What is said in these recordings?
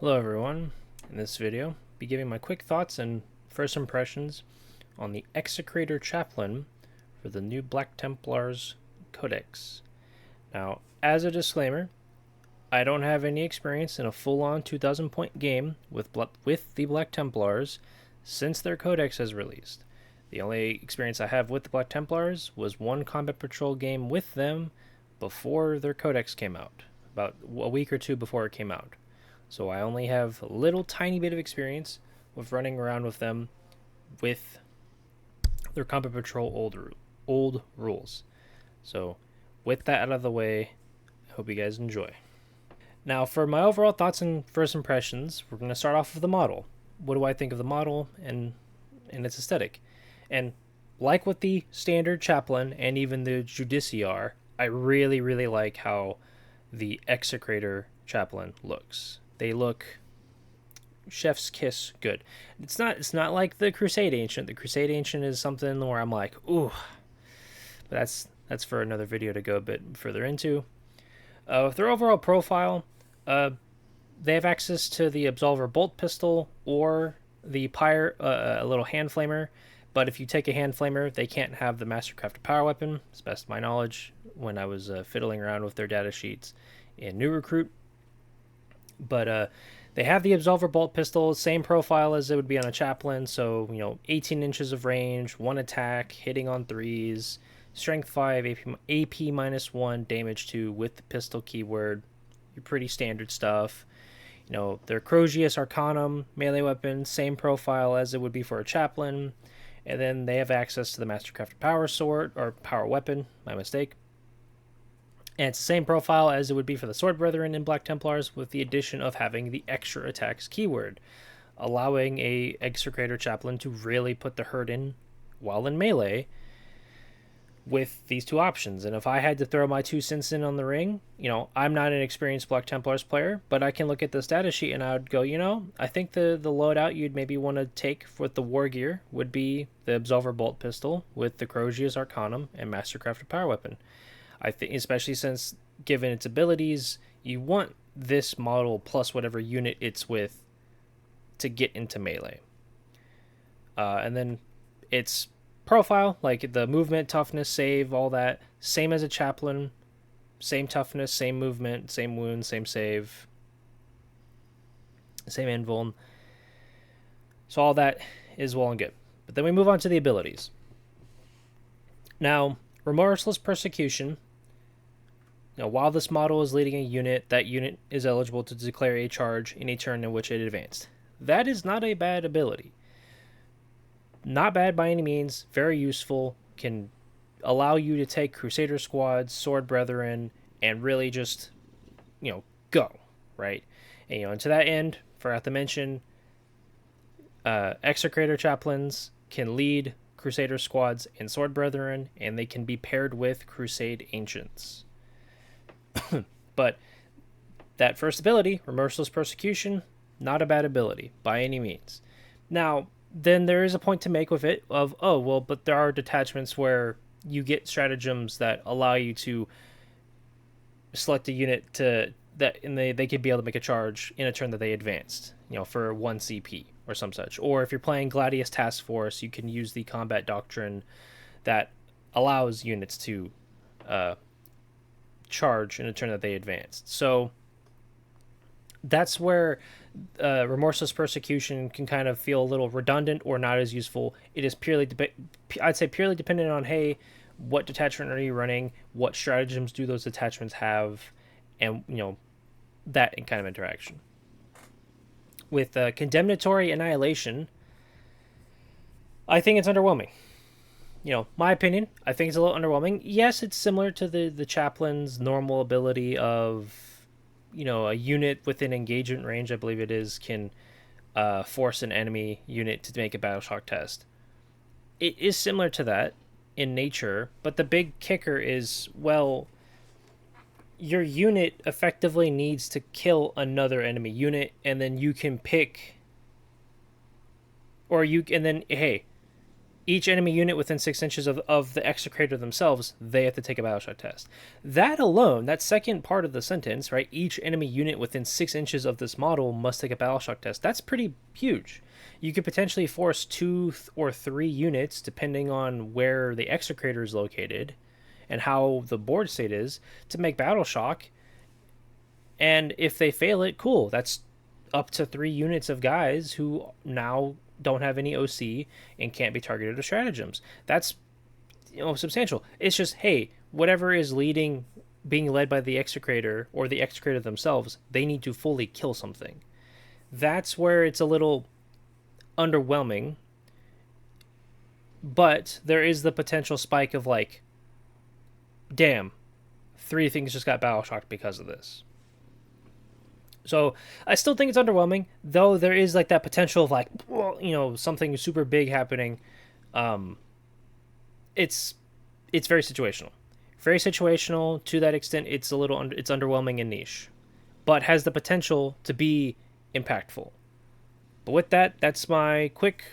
Hello everyone. In this video, I'll be giving my quick thoughts and first impressions on the Execrator chaplain for the new Black Templars codex. Now, as a disclaimer, I don't have any experience in a full-on 2,000 point game with the Black Templars since their codex has released. The only experience I have with the Black Templars was one combat patrol game with them before their codex came out, about a week or two before it came out. So I only have a little tiny bit of experience with running around with them with their combat patrol old rules. So with that out of the way, I hope you guys enjoy. Now for my overall thoughts and first impressions, we're going to start off with the model. What do I think of the model and its aesthetic? And like with the standard chaplain and even the Judiciar, I really like how the Execrator chaplain looks. They look chef's kiss good. It's not like the Crusade Ancient. The Crusade Ancient is something where I'm like, ooh, but that's for another video to go a bit further into. With their overall profile, they have access to the Absolver bolt pistol or the Pyre, a little hand flamer. But if you take a hand flamer, they can't have the Mastercrafted power weapon. It's best of my knowledge when I was fiddling around with their data sheets in New Recruit. But they have the Absolver bolt pistol, same profile as it would be on a chaplain. So 18 inches of range, one attack, hitting on threes, strength 5, AP -1, damage 2 with the pistol keyword. Your pretty standard stuff. Their Crozius Arcanum melee weapon, same profile as it would be for a chaplain. And then they have access to the Mastercrafted power sword, or power weapon, my mistake. And it's the same profile as it would be for the Sword Brethren in Black Templars, with the addition of having the extra attacks keyword, allowing a Execrator chaplain to really put the hurt in while in melee with these two options. And if I had to throw my 2 cents in on the ring, I'm not an experienced Black Templars player, but I can look at the status sheet and I would go, I think the loadout you'd maybe want to take with the war gear would be the Absolver bolt pistol with the Crozius Arcanum and Mastercrafted power weapon. I think, especially since given its abilities, you want this model plus whatever unit it's with to get into melee. And then its profile, like the movement, toughness, save, all that, same as a chaplain, same toughness, same movement, same wound, same save, same invuln. So all that is well and good. But then we move on to the abilities. Now, Remorseless Persecution. Now, while this model is leading a unit, that unit is eligible to declare a charge in a turn in which it advanced. That is not a bad ability. Not bad by any means, very useful, can allow you to take Crusader squads, Sword Brethren, and really just, go, right? And to that end, forgot to mention, Execrator chaplains can lead Crusader squads and Sword Brethren, and they can be paired with Crusade Ancients. But that first ability, Remorseless Persecution, not a bad ability by any means. Now, then there is a point to make with it of, but there are detachments where you get stratagems that allow you to select a unit and they could be able to make a charge in a turn that they advanced, for 1 CP or some such. Or if you're playing Gladius Task Force, you can use the combat doctrine that allows units to charge in a turn that they advanced. So that's where Remorseless Persecution can kind of feel a little redundant or not as useful. It is purely, I'd say, purely dependent on, hey, what detachment are you running? What stratagems do those detachments have? And, that kind of interaction. With Condemnatory Annihilation, I think it's underwhelming. My opinion, I think it's a little underwhelming. Yes, it's similar to the chaplain's normal ability of, a unit within engagement range, I believe it is, can force an enemy unit to make a battle shock test. It is similar to that in nature, but the big kicker is, your unit effectively needs to kill another enemy unit, and then you can pick, and then, hey, each enemy unit within 6 inches of the Execrator themselves, they have to take a Battleshock test. That alone, that second part of the sentence, right? Each enemy unit within 6 inches of this model must take a Battleshock test. That's pretty huge. You could potentially force 2 or 3 units, depending on where the Execrator is located and how the board state is, to make Battleshock. And if they fail it, cool. That's up to 3 units of guys who now don't have any OC and can't be targeted with stratagems. That's substantial. It's just, hey, whatever is being led by the Execrator or the Execrator themselves, they need to fully kill something. That's where it's a little underwhelming, but there is the potential spike of like, damn, 3 things just got battle shocked because of this. So I still think it's underwhelming, though there is like that potential of like, something super big happening. It's very situational to that extent. It's it's underwhelming and niche, but has the potential to be impactful. But with that, that's my quick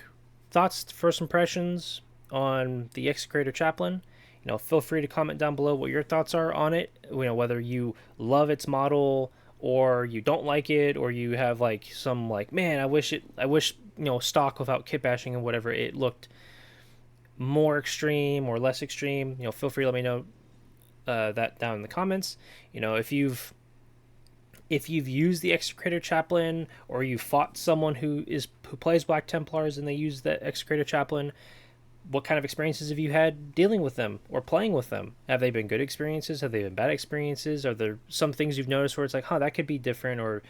thoughts, first impressions on the Execrator Chaplain. Feel free to comment down below what your thoughts are on it. Whether you love its model or you don't like it, or you have like some like, man, I wish stock without kit bashing and whatever, it looked more extreme or less extreme. Feel free to let me know that down in the comments. If you've used the Execrator Chaplain, or you fought someone who plays Black Templars and they use the Execrator Chaplain, what kind of experiences have you had dealing with them or playing with them? Have they been good experiences? Have they been bad experiences? Are there some things you've noticed where it's like, that could be different, or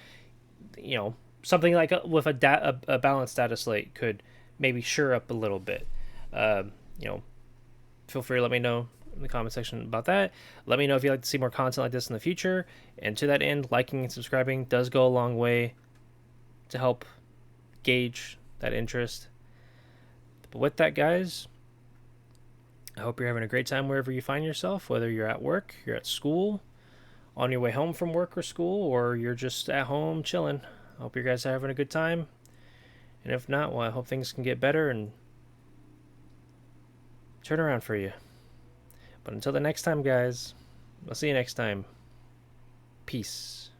something like with a balanced data slate could maybe sure up a little bit. Feel free to let me know in the comment section about that. Let me know if you'd like to see more content like this in the future. And to that end, liking and subscribing does go a long way to help gauge that interest. But with that, guys, I hope you're having a great time wherever you find yourself, whether you're at work, you're at school, on your way home from work or school, or you're just at home chilling. I hope you guys are having a good time. And if not, well, I hope things can get better and turn around for you. But until the next time, guys, I'll see you next time. Peace.